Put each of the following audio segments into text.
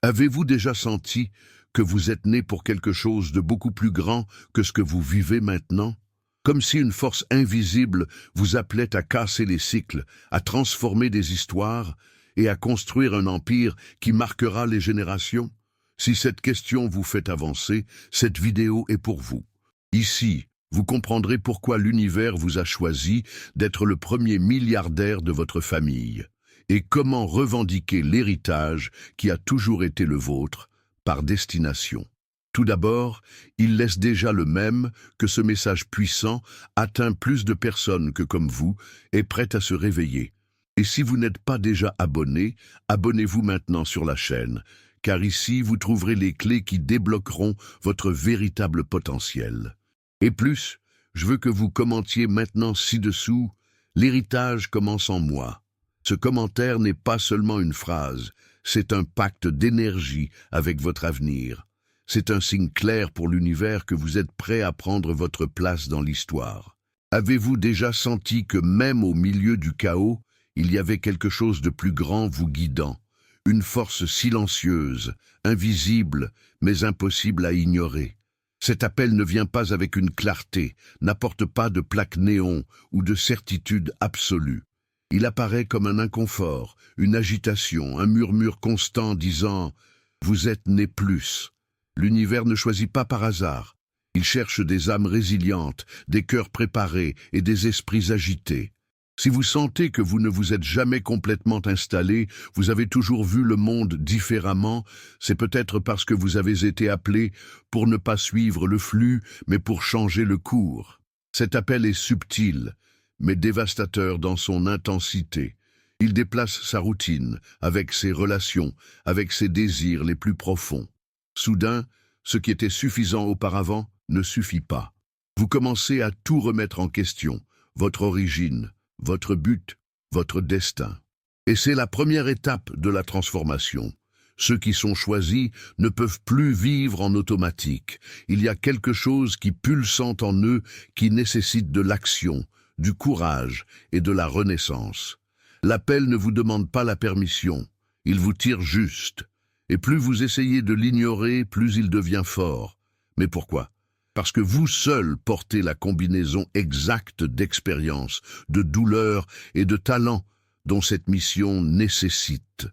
Avez-vous déjà senti que vous êtes né pour quelque chose de beaucoup plus grand que ce que vous vivez maintenant? Comme si une force invisible vous appelait à casser les cycles, à transformer des histoires et à construire un empire qui marquera les générations? Si cette question vous fait avancer, cette vidéo est pour vous. Ici, vous comprendrez pourquoi l'univers vous a choisi d'être le premier milliardaire de votre famille et comment revendiquer l'héritage qui a toujours été le vôtre par destination. Tout d'abord, il laisse déjà le même que ce message puissant atteint plus de personnes que comme vous est prête à se réveiller. Et si vous n'êtes pas déjà abonné, abonnez-vous maintenant sur la chaîne, car ici vous trouverez les clés qui débloqueront votre véritable potentiel. Et plus, je veux que vous commentiez maintenant ci-dessous « L'héritage commence en moi ». Ce commentaire n'est pas seulement une phrase, c'est un pacte d'énergie avec votre avenir. C'est un signe clair pour l'univers que vous êtes prêt à prendre votre place dans l'histoire. Avez-vous déjà senti que même au milieu du chaos, il y avait quelque chose de plus grand vous guidant, une force silencieuse, invisible, mais impossible à ignorer? Cet appel ne vient pas avec une clarté, n'apporte pas de plaque néon ou de certitude absolue. Il apparaît comme un inconfort, une agitation, un murmure constant disant « Vous êtes né plus ». L'univers ne choisit pas par hasard. Il cherche des âmes résilientes, des cœurs préparés et des esprits agités. Si vous sentez que vous ne vous êtes jamais complètement installé, vous avez toujours vu le monde différemment, c'est peut-être parce que vous avez été appelé pour ne pas suivre le flux, mais pour changer le cours. Cet appel est subtil, mais dévastateur dans son intensité. Il déplace sa routine, avec ses relations, avec ses désirs les plus profonds. Soudain, ce qui était suffisant auparavant ne suffit pas. Vous commencez à tout remettre en question, votre origine, votre but, votre destin. Et c'est la première étape de la transformation. Ceux qui sont choisis ne peuvent plus vivre en automatique. Il y a quelque chose qui pulsante en eux, qui nécessite de l'action, du courage et de la renaissance. L'appel ne vous demande pas la permission, il vous tire juste. Et plus vous essayez de l'ignorer, plus il devient fort. Mais pourquoi? Parce que vous seul portez la combinaison exacte d'expérience, de douleur et de talent dont cette mission nécessite.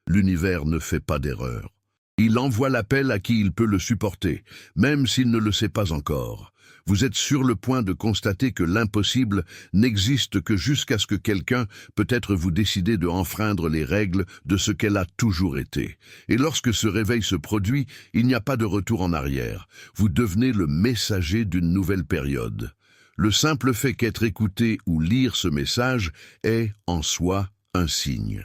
L'univers ne fait pas d'erreur. Il envoie l'appel à qui il peut le supporter, même s'il ne le sait pas encore. Vous êtes sur le point de constater que l'impossible n'existe que jusqu'à ce que quelqu'un, peut-être vous décidez de enfreindre les règles de ce qu'elle a toujours été. Et lorsque ce réveil se produit, il n'y a pas de retour en arrière. Vous devenez le messager d'une nouvelle période. Le simple fait qu'être écouté ou lire ce message est, en soi, un signe.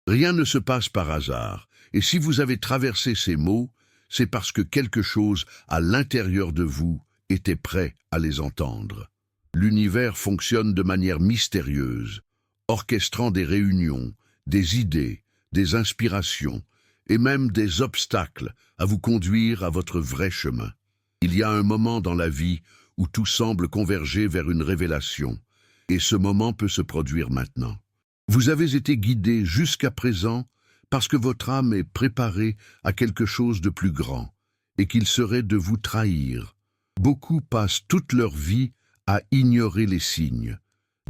Rien ne se passe par hasard, et si vous avez traversé ces mots, c'est parce que quelque chose à l'intérieur de vous était prêt à les entendre. L'univers fonctionne de manière mystérieuse, orchestrant des réunions, des idées, des inspirations, et même des obstacles à vous conduire à votre vrai chemin. Il y a un moment dans la vie où tout semble converger vers une révélation, et ce moment peut se produire maintenant. Vous avez été guidé jusqu'à présent parce que votre âme est préparée à quelque chose de plus grand, et qu'il serait de vous trahir. Beaucoup passent toute leur vie à ignorer les signes,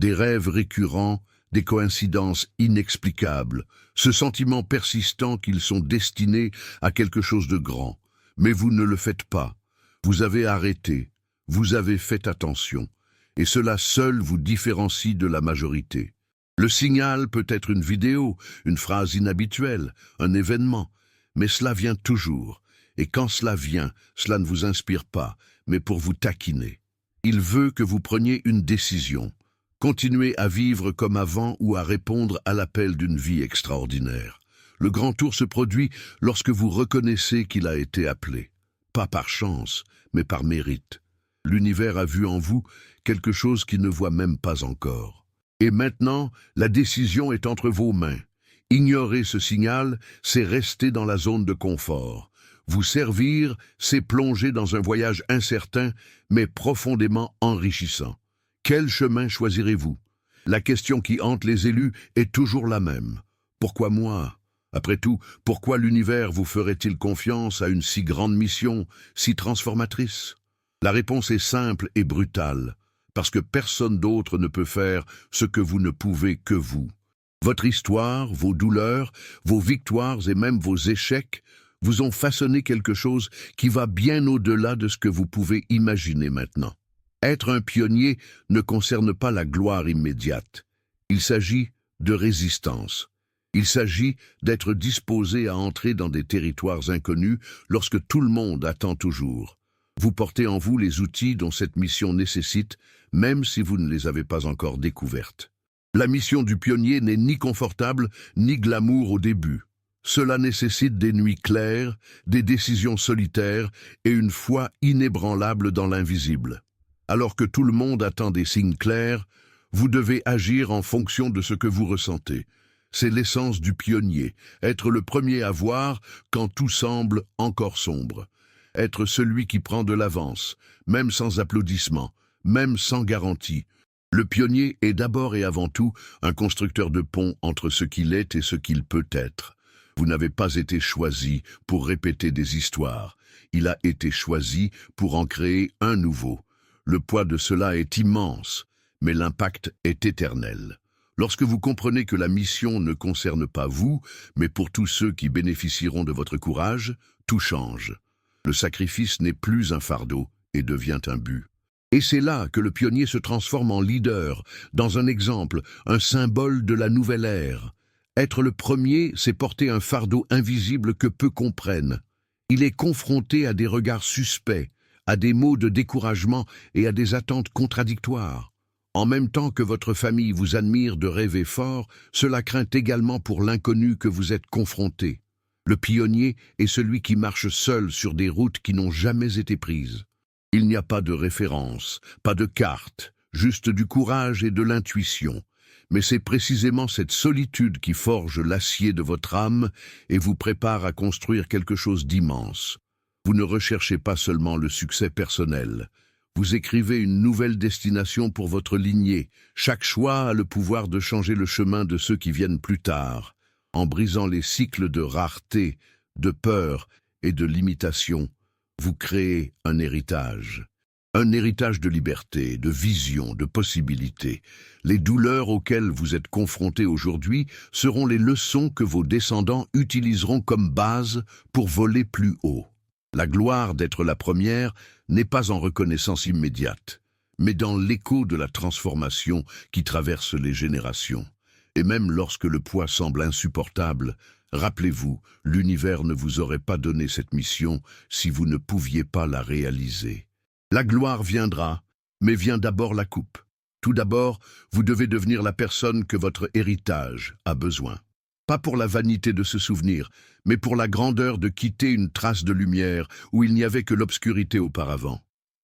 des rêves récurrents, des coïncidences inexplicables, ce sentiment persistant qu'ils sont destinés à quelque chose de grand. Mais vous ne le faites pas. Vous avez arrêté, vous avez fait attention, et cela seul vous différencie de la majorité. Le signal peut être une vidéo, une phrase inhabituelle, un événement, mais cela vient toujours, et quand cela vient, cela ne vous inspire pas, mais pour vous taquiner. Il veut que vous preniez une décision. Continuez à vivre comme avant ou à répondre à l'appel d'une vie extraordinaire. Le grand tour se produit lorsque vous reconnaissez qu'il a été appelé. Pas par chance, mais par mérite. L'univers a vu en vous quelque chose qu'il ne voit même pas encore. Et maintenant, la décision est entre vos mains. Ignorer ce signal, c'est rester dans la zone de confort. Vous servir, c'est plonger dans un voyage incertain, mais profondément enrichissant. Quel chemin choisirez-vous? La question qui hante les élus est toujours la même. Pourquoi moi? Après tout, pourquoi l'univers vous ferait-il confiance à une si grande mission, si transformatrice? La réponse est simple et brutale, parce que personne d'autre ne peut faire ce que vous ne pouvez que vous. Votre histoire, vos douleurs, vos victoires et même vos échecs vous ont façonné quelque chose qui va bien au-delà de ce que vous pouvez imaginer maintenant. Être un pionnier ne concerne pas la gloire immédiate. Il s'agit de résistance. Il s'agit d'être disposé à entrer dans des territoires inconnus lorsque tout le monde attend toujours. Vous portez en vous les outils dont cette mission nécessite, même si vous ne les avez pas encore découvertes. La mission du pionnier n'est ni confortable, ni glamour au début. Cela nécessite des nuits claires, des décisions solitaires et une foi inébranlable dans l'invisible. Alors que tout le monde attend des signes clairs, vous devez agir en fonction de ce que vous ressentez. C'est l'essence du pionnier, être le premier à voir quand tout semble encore sombre. Être celui qui prend de l'avance, même sans applaudissements, même sans garantie. Le pionnier est d'abord et avant tout un constructeur de ponts entre ce qu'il est et ce qu'il peut être. Vous n'avez pas été choisi pour répéter des histoires. Il a été choisi pour en créer un nouveau. Le poids de cela est immense, mais l'impact est éternel. Lorsque vous comprenez que la mission ne concerne pas vous, mais pour tous ceux qui bénéficieront de votre courage, tout change. Le sacrifice n'est plus un fardeau et devient un but. Et c'est là que le pionnier se transforme en leader, dans un exemple, un symbole de la nouvelle ère. Être le premier, c'est porter un fardeau invisible que peu comprennent. Il est confronté à des regards suspects, à des mots de découragement et à des attentes contradictoires. En même temps que votre famille vous admire de rêver fort, cela craint également pour l'inconnu que vous êtes confronté. Le pionnier est celui qui marche seul sur des routes qui n'ont jamais été prises. Il n'y a pas de référence, pas de carte, juste du courage et de l'intuition. Mais c'est précisément cette solitude qui forge l'acier de votre âme et vous prépare à construire quelque chose d'immense. Vous ne recherchez pas seulement le succès personnel. Vous écrivez une nouvelle destination pour votre lignée. Chaque choix a le pouvoir de changer le chemin de ceux qui viennent plus tard. En brisant les cycles de rareté, de peur et de limitation, vous créez un héritage. Un héritage de liberté, de vision, de possibilités. Les douleurs auxquelles vous êtes confrontés aujourd'hui seront les leçons que vos descendants utiliseront comme base pour voler plus haut. La gloire d'être la première n'est pas en reconnaissance immédiate, mais dans l'écho de la transformation qui traverse les générations. Et même lorsque le poids semble insupportable, rappelez-vous, l'univers ne vous aurait pas donné cette mission si vous ne pouviez pas la réaliser. La gloire viendra, mais vient d'abord la coupe. Tout d'abord, vous devez devenir la personne que votre héritage a besoin. Pas pour la vanité de se souvenir, mais pour la grandeur de quitter une trace de lumière où il n'y avait que l'obscurité auparavant.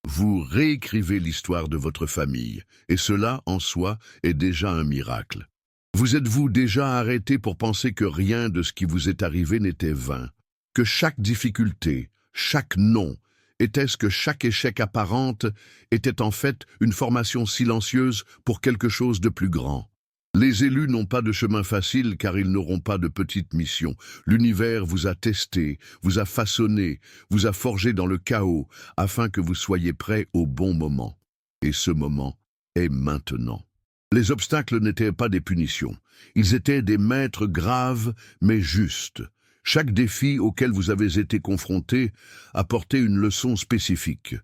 Vous réécrivez l'histoire de votre famille, et cela, en soi, est déjà un miracle. Vous êtes-vous déjà arrêté pour penser que rien de ce qui vous est arrivé n'était vain, que chaque difficulté, chaque non, était-ce que chaque échec apparente était en fait une formation silencieuse pour quelque chose de plus grand? Les élus n'ont pas de chemin facile car ils n'auront pas de petite mission. L'univers vous a testé, vous a façonné, vous a forgé dans le chaos afin que vous soyez prêts au bon moment. Et ce moment est maintenant. Les obstacles n'étaient pas des punitions. Ils étaient des maîtres graves mais justes. Chaque défi auquel vous avez été confronté apportait une leçon spécifique.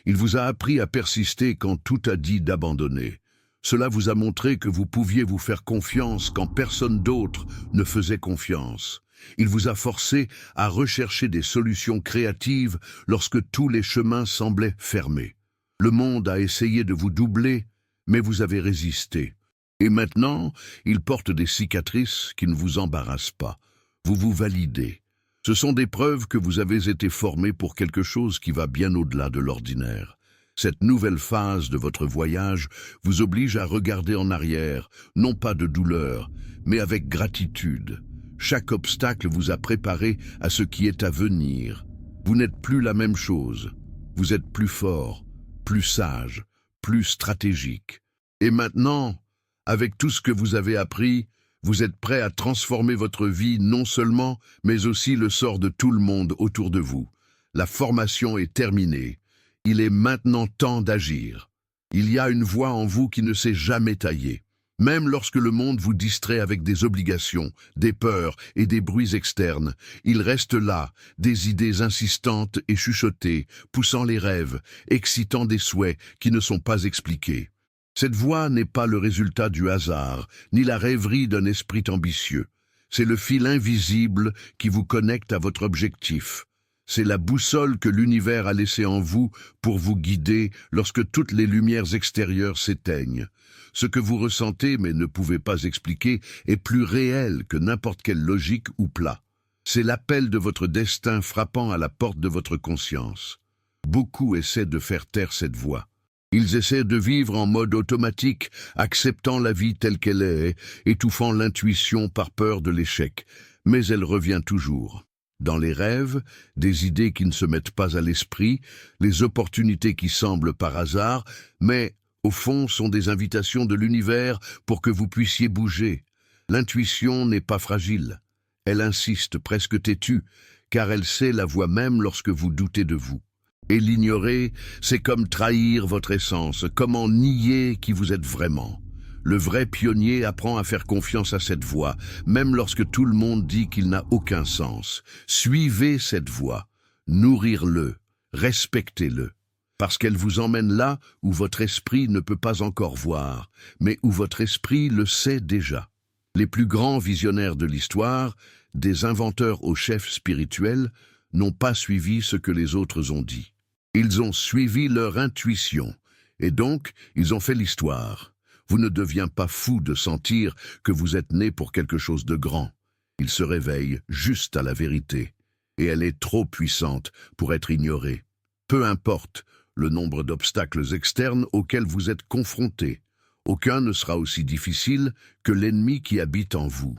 Il vous a appris à persister quand tout a dit d'abandonner. Cela vous a montré que vous pouviez vous faire confiance quand personne d'autre ne faisait confiance. Il vous a forcé à rechercher des solutions créatives lorsque tous les chemins semblaient fermés. Le monde a essayé de vous doubler, mais vous avez résisté. Et maintenant, il porte des cicatrices qui ne vous embarrassent pas. Vous vous validez. Ce sont des preuves que vous avez été formé pour quelque chose qui va bien au-delà de l'ordinaire. Cette nouvelle phase de votre voyage vous oblige à regarder en arrière, non pas de douleur, mais avec gratitude. Chaque obstacle vous a préparé à ce qui est à venir. Vous n'êtes plus la même chose. Vous êtes plus fort, plus sage, plus stratégique. Et maintenant, avec tout ce que vous avez appris, Vous êtes prêt à transformer votre vie non seulement, mais aussi le sort de tout le monde autour de vous. La formation est terminée. Il est maintenant temps d'agir. Il y a une voix en vous qui ne s'est jamais taillée. Même lorsque le monde vous distrait avec des obligations, des peurs et des bruits externes, il reste là, des idées insistantes et chuchotées, poussant les rêves, excitant des souhaits qui ne sont pas expliqués. Cette voix n'est pas le résultat du hasard, ni la rêverie d'un esprit ambitieux. C'est le fil invisible qui vous connecte à votre objectif. C'est la boussole que l'univers a laissée en vous pour vous guider lorsque toutes les lumières extérieures s'éteignent. Ce que vous ressentez mais ne pouvez pas expliquer est plus réel que n'importe quelle logique ou plat. C'est l'appel de votre destin frappant à la porte de votre conscience. Beaucoup essaient de faire taire cette voix. Ils essaient de vivre en mode automatique, acceptant la vie telle qu'elle est, étouffant l'intuition par peur de l'échec. Mais elle revient toujours. Dans les rêves, des idées qui ne se mettent pas à l'esprit, les opportunités qui semblent par hasard, mais au fond sont des invitations de l'univers pour que vous puissiez bouger. L'intuition n'est pas fragile. Elle insiste, presque têtue, car elle sait la voix même lorsque vous doutez de vous. Et l'ignorer, c'est comme trahir votre essence, comment nier qui vous êtes vraiment. Le vrai pionnier apprend à faire confiance à cette voix, même lorsque tout le monde dit qu'il n'a aucun sens. Suivez cette voix, nourrir-le, respectez-le, parce qu'elle vous emmène là où votre esprit ne peut pas encore voir, mais où votre esprit le sait déjà. Les plus grands visionnaires de l'histoire, des inventeurs aux chefs spirituels, n'ont pas suivi ce que les autres ont dit. Ils ont suivi leur intuition, et donc ils ont fait l'histoire. Vous ne devenez pas fou de sentir que vous êtes né pour quelque chose de grand. Il se réveille juste à la vérité, et elle est trop puissante pour être ignorée. Peu importe le nombre d'obstacles externes auxquels vous êtes confrontés, aucun ne sera aussi difficile que l'ennemi qui habite en vous.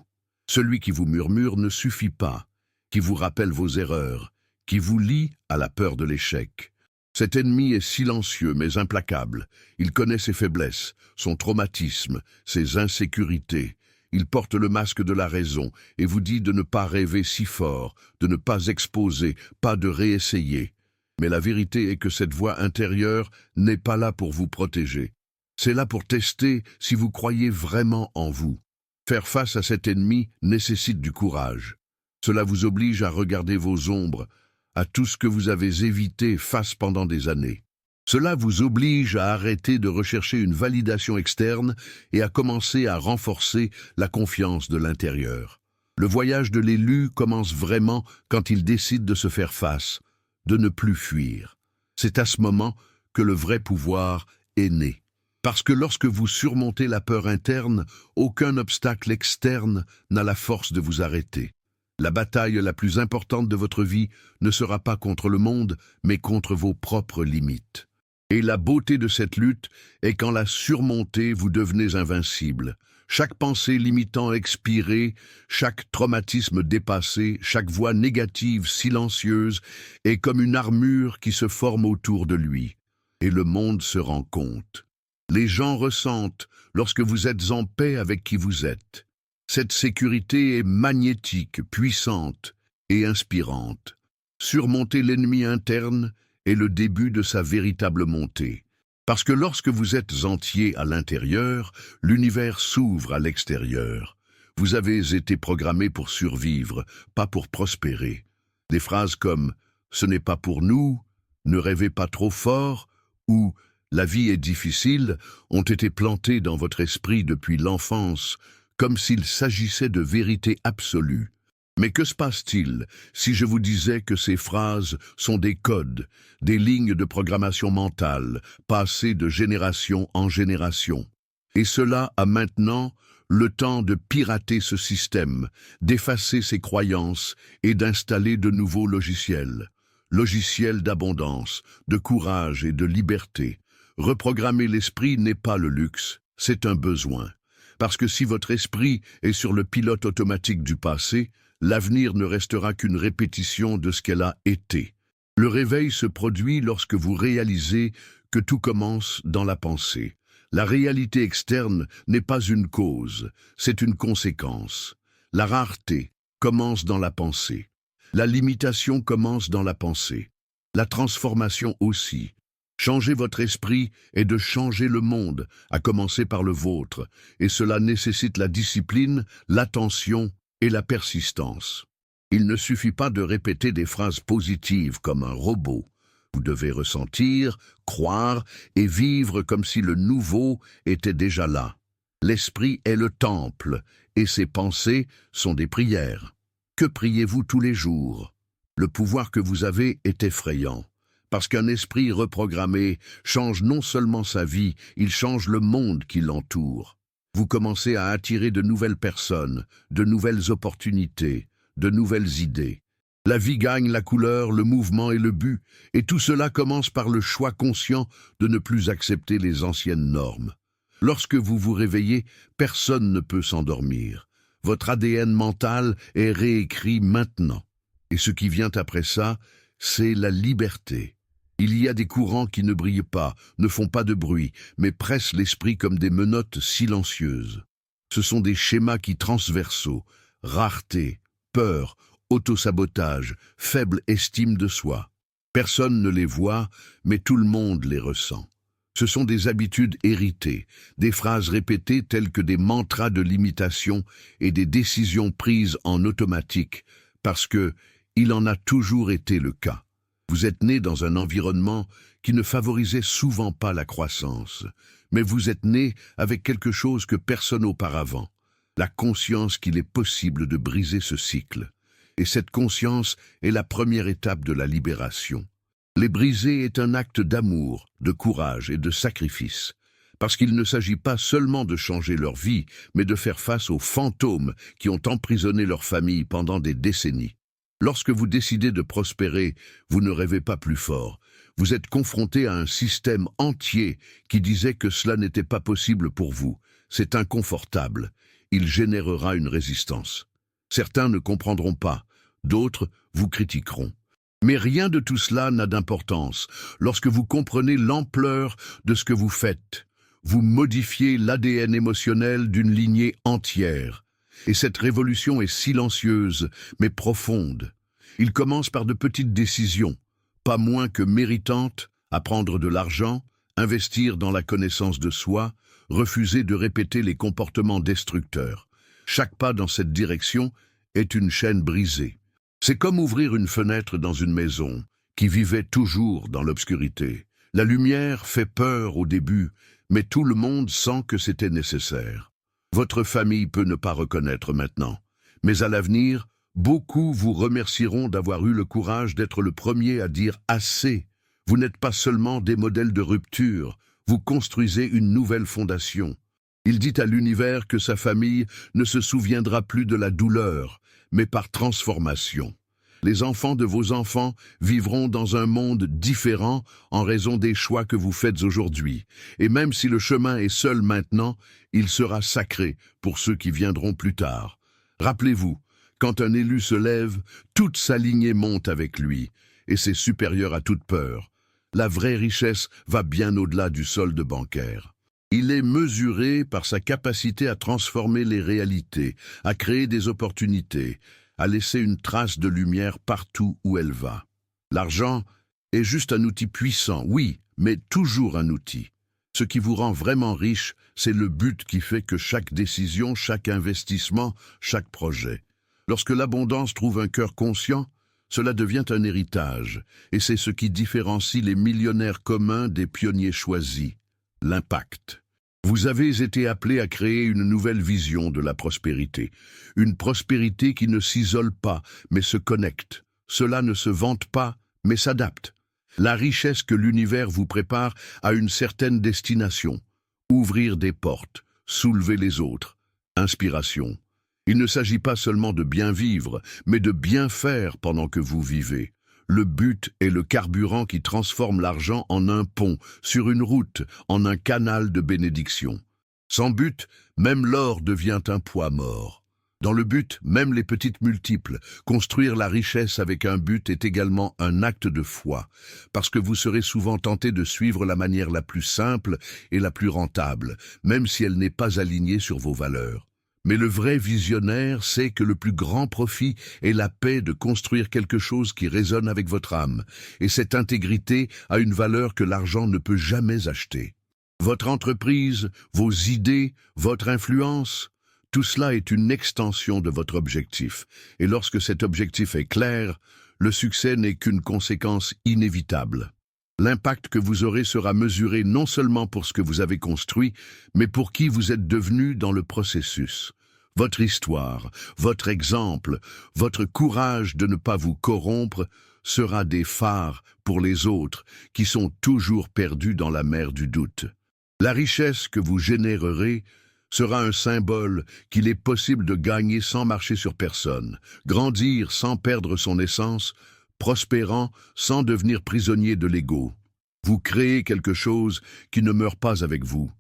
Celui qui vous murmure ne suffit pas, qui vous rappelle vos erreurs, qui vous lie à la peur de l'échec. Cet ennemi est silencieux mais implacable. Il connaît ses faiblesses, son traumatisme, ses insécurités. Il porte le masque de la raison et vous dit de ne pas rêver si fort, de ne pas exposer, pas de réessayer. Mais la vérité est que cette voix intérieure n'est pas là pour vous protéger. C'est là pour tester si vous croyez vraiment en vous. Faire face à cet ennemi nécessite du courage. Cela vous oblige à regarder vos ombres, à tout ce que vous avez évité face pendant des années. Cela vous oblige à arrêter de rechercher une validation externe et à commencer à renforcer la confiance de l'intérieur. Le voyage de l'élu commence vraiment quand il décide de se faire face, de ne plus fuir. C'est à ce moment que le vrai pouvoir est né. Parce que lorsque vous surmontez la peur interne, aucun obstacle externe n'a la force de vous arrêter. La bataille la plus importante de votre vie ne sera pas contre le monde, mais contre vos propres limites. Et la beauté de cette lutte est qu'en la surmontez, vous devenez invincible. Chaque pensée limitant expirée, chaque traumatisme dépassé, chaque voix négative silencieuse est comme une armure qui se forme autour de lui. Et le monde se rend compte. Les gens ressentent lorsque vous êtes en paix avec qui vous êtes. Cette sécurité est magnétique, puissante et inspirante. Surmonter l'ennemi interne est le début de sa véritable montée. Parce que lorsque vous êtes entier à l'intérieur, l'univers s'ouvre à l'extérieur. Vous avez été programmé pour survivre, pas pour prospérer. Des phrases comme « ce n'est pas pour nous »,« ne rêvez pas trop fort » ou « la vie est difficile » ont été plantées dans votre esprit depuis l'enfance, comme s'il s'agissait de vérité absolue. Mais que se passe-t-il si je vous disais que ces phrases sont des codes, des lignes de programmation mentale, passées de génération en génération? Et cela a maintenant le temps de pirater ce système, d'effacer ses croyances et d'installer de nouveaux logiciels. Logiciels d'abondance, de courage et de liberté. Reprogrammer l'esprit n'est pas le luxe, c'est un besoin. Parce que si votre esprit est sur le pilote automatique du passé, l'avenir ne restera qu'une répétition de ce qu'elle a été. Le réveil se produit lorsque vous réalisez que tout commence dans la pensée. La réalité externe n'est pas une cause, c'est une conséquence. La rareté commence dans la pensée. La limitation commence dans la pensée. La transformation aussi. Changer votre esprit est de changer le monde, à commencer par le vôtre, et cela nécessite la discipline, l'attention et la persistance. Il ne suffit pas de répéter des phrases positives comme un robot. Vous devez ressentir, croire et vivre comme si le nouveau était déjà là. L'esprit est le temple, et ses pensées sont des prières. Que priez-vous tous les jours? Le pouvoir que vous avez est effrayant. Parce qu'un esprit reprogrammé change non seulement sa vie, il change le monde qui l'entoure. Vous commencez à attirer de nouvelles personnes, de nouvelles opportunités, de nouvelles idées. La vie gagne la couleur, le mouvement et le but, et tout cela commence par le choix conscient de ne plus accepter les anciennes normes. Lorsque vous vous réveillez, personne ne peut s'endormir. Votre ADN mental est réécrit maintenant. Et ce qui vient après ça, c'est la liberté. Il y a des courants qui ne brillent pas, ne font pas de bruit, mais pressent l'esprit comme des menottes silencieuses. Ce sont des schémas qui transversaux, rareté, peur, autosabotage, faible estime de soi. Personne ne les voit, mais tout le monde les ressent. Ce sont des habitudes héritées, des phrases répétées telles que des mantras de limitation et des décisions prises en automatique, parce que il en a toujours été le cas. Vous êtes né dans un environnement qui ne favorisait souvent pas la croissance, mais vous êtes né avec quelque chose que personne auparavant, la conscience qu'il est possible de briser ce cycle. Et cette conscience est la première étape de la libération. Les briser est un acte d'amour, de courage et de sacrifice, parce qu'il ne s'agit pas seulement de changer leur vie, mais de faire face aux fantômes qui ont emprisonné leur famille pendant des décennies. Lorsque vous décidez de prospérer, vous ne rêvez pas plus fort. Vous êtes confronté à un système entier qui disait que cela n'était pas possible pour vous. C'est inconfortable. Il générera une résistance. Certains ne comprendront pas, d'autres vous critiqueront. Mais rien de tout cela n'a d'importance. Lorsque vous comprenez l'ampleur de ce que vous faites, vous modifiez l'ADN émotionnel d'une lignée entière. Et cette révolution est silencieuse, mais profonde. Il commence par de petites décisions, pas moins que méritantes, à prendre de l'argent, investir dans la connaissance de soi, refuser de répéter les comportements destructeurs. Chaque pas dans cette direction est une chaîne brisée. C'est comme ouvrir une fenêtre dans une maison qui vivait toujours dans l'obscurité. La lumière fait peur au début, mais tout le monde sent que c'était nécessaire. Votre famille peut ne pas reconnaître maintenant, mais à l'avenir, beaucoup vous remercieront d'avoir eu le courage d'être le premier à dire « assez ». Vous n'êtes pas seulement des modèles de rupture, vous construisez une nouvelle fondation. Il dit à l'univers que sa famille ne se souviendra plus de la douleur, mais par transformation. Les enfants de vos enfants vivront dans un monde différent en raison des choix que vous faites aujourd'hui. Et même si le chemin est seul maintenant, il sera sacré pour ceux qui viendront plus tard. Rappelez-vous, quand un élu se lève, toute sa lignée monte avec lui, et c'est supérieur à toute peur. La vraie richesse va bien au-delà du solde bancaire. Il est mesuré par sa capacité à transformer les réalités, à créer des opportunités, à laisser une trace de lumière partout où elle va. L'argent est juste un outil puissant, oui, mais toujours un outil. Ce qui vous rend vraiment riche, c'est le but qui fait que chaque décision, chaque investissement, chaque projet. Lorsque l'abondance trouve un cœur conscient, cela devient un héritage, et c'est ce qui différencie les millionnaires communs des pionniers choisis, l'impact. Vous avez été appelé à créer une nouvelle vision de la prospérité, une prospérité qui ne s'isole pas, mais se connecte. Cela ne se vante pas, mais s'adapte. La richesse que l'univers vous prépare a une certaine destination. Ouvrir des portes, soulever les autres. Inspiration. Il ne s'agit pas seulement de bien vivre, mais de bien faire pendant que vous vivez. Le but est le carburant qui transforme l'argent en un pont, sur une route, en un canal de bénédiction. Sans but, même l'or devient un poids mort. Dans le but, même les petites multiples, construire la richesse avec un but est également un acte de foi, parce que vous serez souvent tenté de suivre la manière la plus simple et la plus rentable, même si elle n'est pas alignée sur vos valeurs. Mais le vrai visionnaire sait que le plus grand profit est la paix de construire quelque chose qui résonne avec votre âme, et cette intégrité a une valeur que l'argent ne peut jamais acheter. Votre entreprise, vos idées, votre influence, tout cela est une extension de votre objectif, et lorsque cet objectif est clair, le succès n'est qu'une conséquence inévitable. L'impact que vous aurez sera mesuré non seulement pour ce que vous avez construit, mais pour qui vous êtes devenu dans le processus. Votre histoire, votre exemple, votre courage de ne pas vous corrompre sera des phares pour les autres qui sont toujours perdus dans la mer du doute. La richesse que vous générerez sera un symbole qu'il est possible de gagner sans marcher sur personne, grandir sans perdre son essence, prospérant sans devenir prisonnier de l'ego. Vous créez quelque chose qui ne meurt pas avec vous.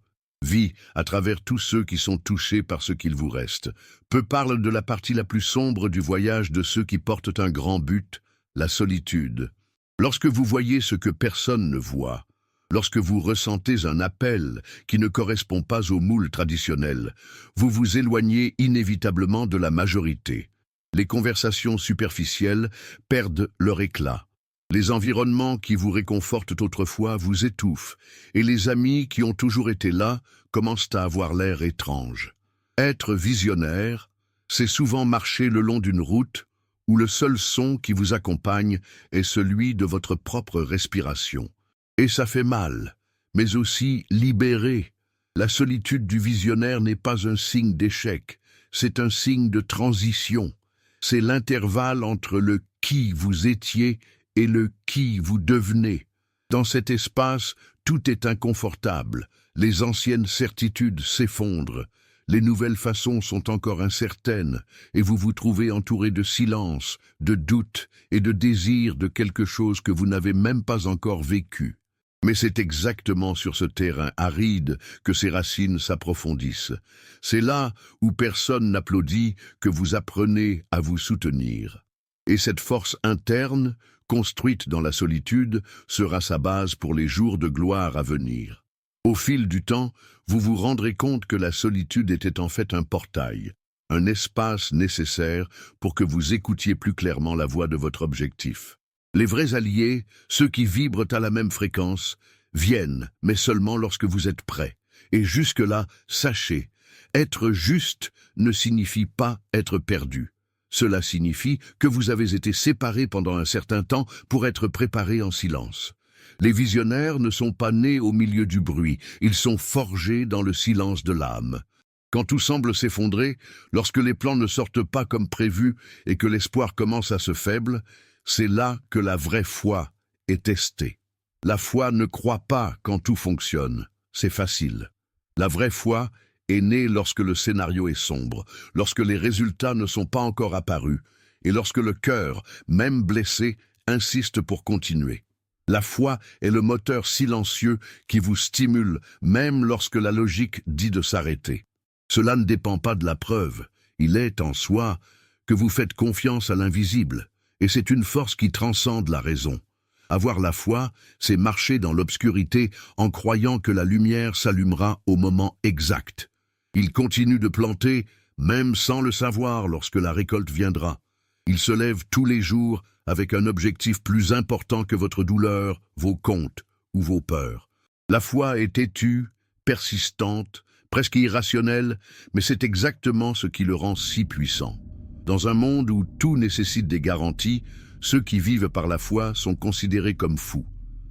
Vie à travers tous ceux qui sont touchés par ce qu'il vous reste. Peu parle de la partie la plus sombre du voyage de ceux qui portent un grand but, la solitude. Lorsque vous voyez ce que personne ne voit, lorsque vous ressentez un appel qui ne correspond pas au moule traditionnel, vous vous éloignez inévitablement de la majorité. Les conversations superficielles perdent leur éclat. Les environnements qui vous réconfortent autrefois vous étouffent, et les amis qui ont toujours été là commencent à avoir l'air étrange. Être visionnaire, c'est souvent marcher le long d'une route où le seul son qui vous accompagne est celui de votre propre respiration. Et ça fait mal, mais aussi libéré. La solitude du visionnaire n'est pas un signe d'échec, c'est un signe de transition. C'est l'intervalle entre le qui vous étiez et le qui vous devenez. Dans cet espace, tout est inconfortable. Les anciennes certitudes s'effondrent. Les nouvelles façons sont encore incertaines, et vous vous trouvez entouré de silence, de doute et de désir de quelque chose que vous n'avez même pas encore vécu. Mais c'est exactement sur ce terrain aride que ces racines s'approfondissent. C'est là où personne n'applaudit que vous apprenez à vous soutenir. Et cette force interne, construite dans la solitude, sera sa base pour les jours de gloire à venir. Au fil du temps, vous vous rendrez compte que la solitude était en fait un portail, un espace nécessaire pour que vous écoutiez plus clairement la voix de votre objectif. Les vrais alliés, ceux qui vibrent à la même fréquence, viennent, mais seulement lorsque vous êtes prêt. Et jusque-là, sachez, être juste ne signifie pas être perdu. Cela signifie que vous avez été séparés pendant un certain temps pour être préparés en silence. Les visionnaires ne sont pas nés au milieu du bruit, ils sont forgés dans le silence de l'âme. Quand tout semble s'effondrer, lorsque les plans ne sortent pas comme prévu et que l'espoir commence à se faiblir, c'est là que la vraie foi est testée. La foi ne croit pas quand tout fonctionne, c'est facile. La vraie foi est née lorsque le scénario est sombre, lorsque les résultats ne sont pas encore apparus, et lorsque le cœur, même blessé, insiste pour continuer. La foi est le moteur silencieux qui vous stimule, même lorsque la logique dit de s'arrêter. Cela ne dépend pas de la preuve, il est en soi que vous faites confiance à l'invisible. Et c'est une force qui transcende la raison. Avoir la foi, c'est marcher dans l'obscurité en croyant que la lumière s'allumera au moment exact. Il continue de planter, même sans le savoir lorsque la récolte viendra. Il se lève tous les jours avec un objectif plus important que votre douleur, vos comptes ou vos peurs. La foi est têtue, persistante, presque irrationnelle, mais c'est exactement ce qui le rend si puissant. Dans un monde où tout nécessite des garanties, ceux qui vivent par la foi sont considérés comme fous.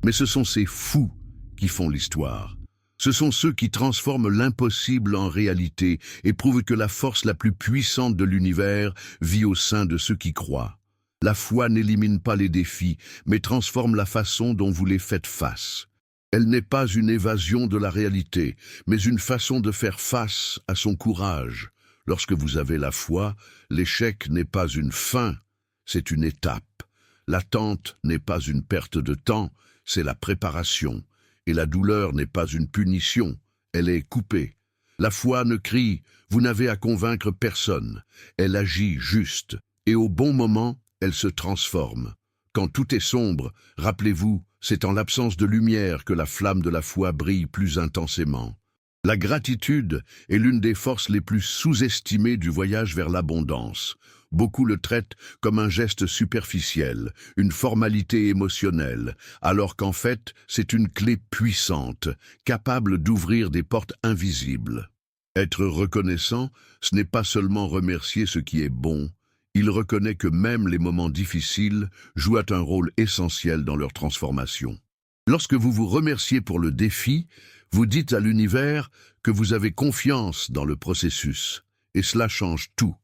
Mais ce sont ces fous qui font l'histoire. Ce sont ceux qui transforment l'impossible en réalité et prouvent que la force la plus puissante de l'univers vit au sein de ceux qui croient. La foi n'élimine pas les défis, mais transforme la façon dont vous les faites face. Elle n'est pas une évasion de la réalité, mais une façon de faire face à son courage. Lorsque vous avez la foi, l'échec n'est pas une fin, c'est une étape. L'attente n'est pas une perte de temps, c'est la préparation. Et la douleur n'est pas une punition, elle est coupée. La foi ne crie, vous n'avez à convaincre personne. Elle agit juste, et au bon moment, elle se transforme. Quand tout est sombre, rappelez-vous, c'est en l'absence de lumière que la flamme de la foi brille plus intensément. La gratitude est l'une des forces les plus sous-estimées du voyage vers l'abondance. Beaucoup le traitent comme un geste superficiel, une formalité émotionnelle, alors qu'en fait, c'est une clé puissante, capable d'ouvrir des portes invisibles. Être reconnaissant, ce n'est pas seulement remercier ce qui est bon, il reconnaît que même les moments difficiles jouent un rôle essentiel dans leur transformation. Lorsque vous vous remerciez pour le défi, vous dites à l'univers que vous avez confiance dans le processus, et cela change tout.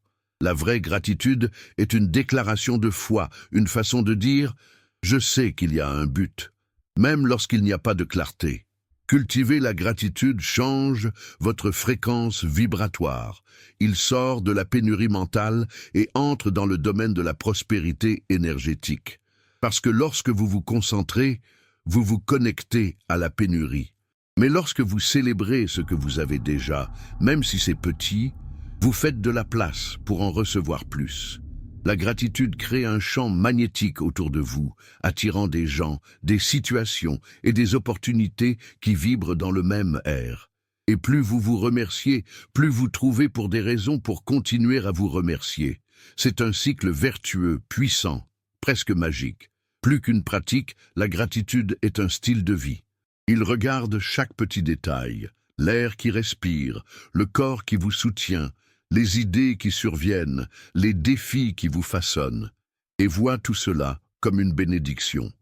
La vraie gratitude est une déclaration de foi, une façon de dire « je sais qu'il y a un but », même lorsqu'il n'y a pas de clarté. Cultiver la gratitude change votre fréquence vibratoire. Il sort de la pénurie mentale et entre dans le domaine de la prospérité énergétique. Parce que lorsque vous vous concentrez, vous vous connectez à la pénurie. Mais lorsque vous célébrez ce que vous avez déjà, même si c'est petit, vous faites de la place pour en recevoir plus. La gratitude crée un champ magnétique autour de vous, attirant des gens, des situations et des opportunités qui vibrent dans le même air. Et plus vous vous remerciez, plus vous trouvez pour des raisons pour continuer à vous remercier. C'est un cycle vertueux, puissant, presque magique. Plus qu'une pratique, la gratitude est un style de vie. Il regarde chaque petit détail, l'air qui respire, le corps qui vous soutient, les idées qui surviennent, les défis qui vous façonnent, et voit tout cela comme une bénédiction.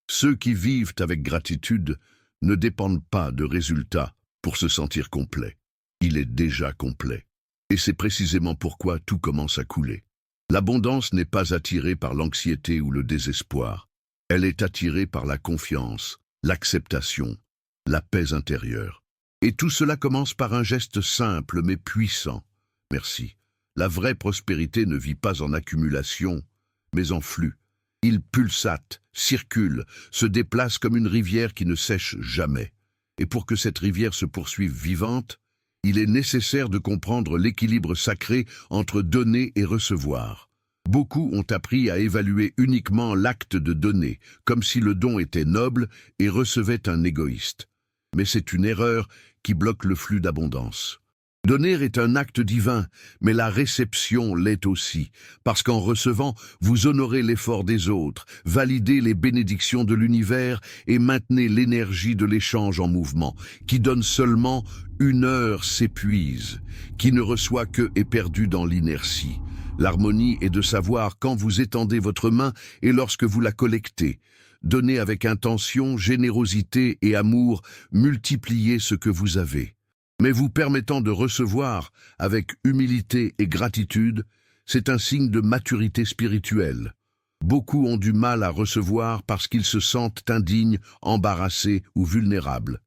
Ceux qui vivent avec gratitude ne dépendent pas de résultats pour se sentir complet. Il est déjà complet. Et c'est précisément pourquoi tout commence à couler. L'abondance n'est pas attirée par l'anxiété ou le désespoir. Elle est attirée par la confiance, l'acceptation, la paix intérieure. Et tout cela commence par un geste simple mais puissant. Merci. La vraie prospérité ne vit pas en accumulation, mais en flux. Il pulsate, circule, se déplace comme une rivière qui ne sèche jamais. Et pour que cette rivière se poursuive vivante, il est nécessaire de comprendre l'équilibre sacré entre donner et recevoir. Beaucoup ont appris à évaluer uniquement l'acte de donner, comme si le don était noble et recevait un égoïste. Mais c'est une erreur qui bloque le flux d'abondance. Donner est un acte divin, mais la réception l'est aussi, parce qu'en recevant, vous honorez l'effort des autres, validez les bénédictions de l'univers et maintenez l'énergie de l'échange en mouvement. Qui donne seulement 1 heure s'épuise, qui ne reçoit que est perdu dans l'inertie. L'harmonie est de savoir quand vous étendez votre main et lorsque vous la collectez. Donnez avec intention, générosité et amour, multipliez ce que vous avez. Mais vous permettant de recevoir avec humilité et gratitude, c'est un signe de maturité spirituelle. Beaucoup ont du mal à recevoir parce qu'ils se sentent indignes, embarrassés ou vulnérables.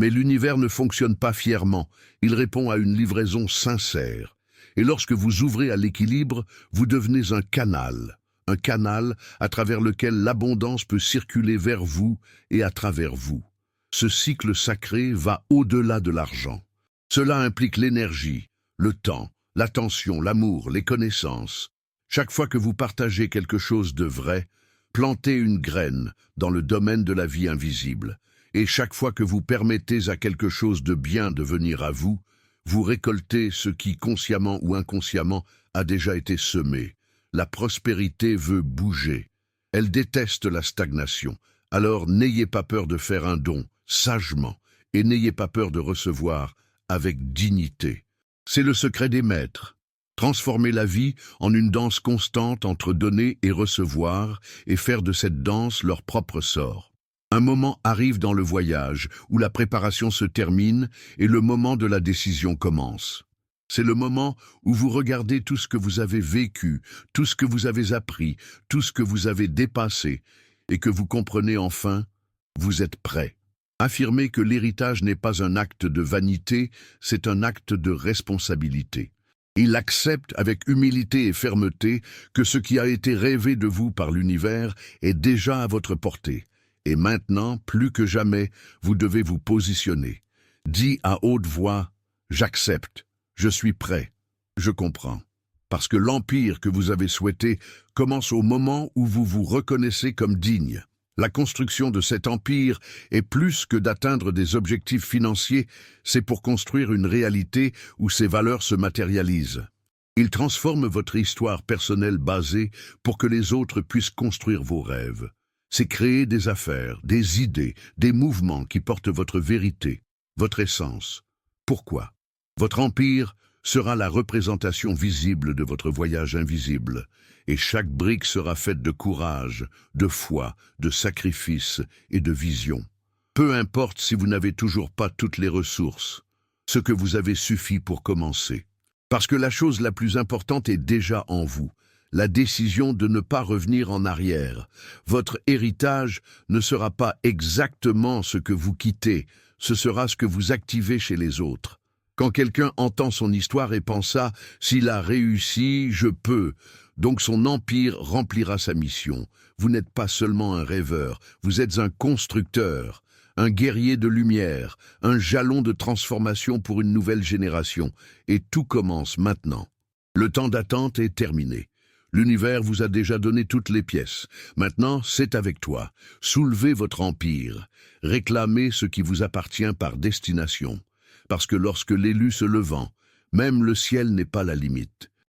Mais l'univers ne fonctionne pas fièrement, il répond à une livraison sincère. Et lorsque vous ouvrez à l'équilibre, vous devenez un canal à travers lequel l'abondance peut circuler vers vous et à travers vous. Ce cycle sacré va au-delà de l'argent. Cela implique l'énergie, le temps, l'attention, l'amour, les connaissances. Chaque fois que vous partagez quelque chose de vrai, plantez une graine dans le domaine de la vie invisible. Et chaque fois que vous permettez à quelque chose de bien de venir à vous, vous récoltez ce qui, consciemment ou inconsciemment, a déjà été semé. La prospérité veut bouger. Elle déteste la stagnation. Alors n'ayez pas peur de faire un don, sagement, et n'ayez pas peur de recevoir, avec dignité. C'est le secret des maîtres. Transformer la vie en une danse constante entre donner et recevoir et faire de cette danse leur propre sort. Un moment arrive dans le voyage où la préparation se termine et le moment de la décision commence. C'est le moment où vous regardez tout ce que vous avez vécu, tout ce que vous avez appris, tout ce que vous avez dépassé et que vous comprenez enfin, vous êtes prêt. Affirmer que l'héritage n'est pas un acte de vanité, c'est un acte de responsabilité. Il accepte avec humilité et fermeté que ce qui a été rêvé de vous par l'univers est déjà à votre portée. Et maintenant, plus que jamais, vous devez vous positionner. Dis à haute voix, J'accepte. Je suis prêt. Je comprends. Parce que l'empire que vous avez souhaité commence au moment où vous vous reconnaissez comme digne. La construction de cet empire est plus que d'atteindre des objectifs financiers, c'est pour construire une réalité où ces valeurs se matérialisent. Il transforme votre histoire personnelle basée pour que les autres puissent construire vos rêves. C'est créer des affaires, des idées, des mouvements qui portent votre vérité, votre essence. Pourquoi? Votre empire sera la représentation visible de votre voyage invisible, et chaque brique sera faite de courage, de foi, de sacrifice et de vision. Peu importe si vous n'avez toujours pas toutes les ressources, ce que vous avez suffit pour commencer. Parce que la chose la plus importante est déjà en vous, la décision de ne pas revenir en arrière. Votre héritage ne sera pas exactement ce que vous quittez, ce sera ce que vous activez chez les autres. Quand quelqu'un entend son histoire et pense « s'il a réussi, je peux », donc son empire remplira sa mission. Vous n'êtes pas seulement un rêveur, vous êtes un constructeur, un guerrier de lumière, un jalon de transformation pour une nouvelle génération. Et tout commence maintenant. Le temps d'attente est terminé. L'univers vous a déjà donné toutes les pièces. Maintenant, c'est avec toi. Soulevez votre empire. Réclamez ce qui vous appartient par destination. Parce que lorsque l'élu se levant, même le ciel n'est pas la limite.